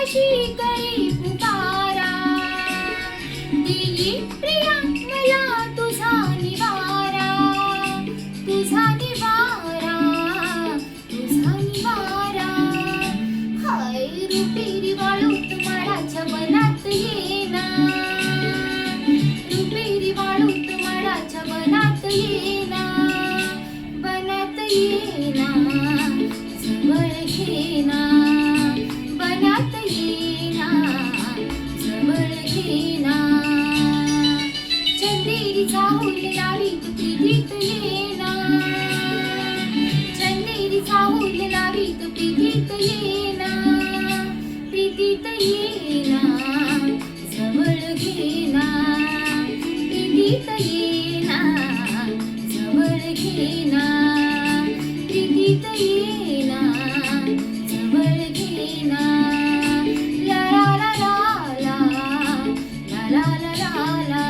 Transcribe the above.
अशी करी पुकारा, देई प्रिया मला तुझा निवारा, तुझा निवारा, तुझा निवारा. हाय रुपेरी वाळूत माडाच्या वनात येना, रुपेरी वाळूत माडाच्या वनात येना, वनात येना, जवळ घेना, वनात येना, जवळ घेना. चंदेरीचा हुल लावीत प्रीतीत येना, चंदेरीचा हुल लावीत प्रीतीत येना, प्रीतीत येना, जवळ घेना, प्रीतीत येना, जवळ घेना, प्रीतीत येना, जवळ घेना. ला ला ला ला ला ला ला ला ला.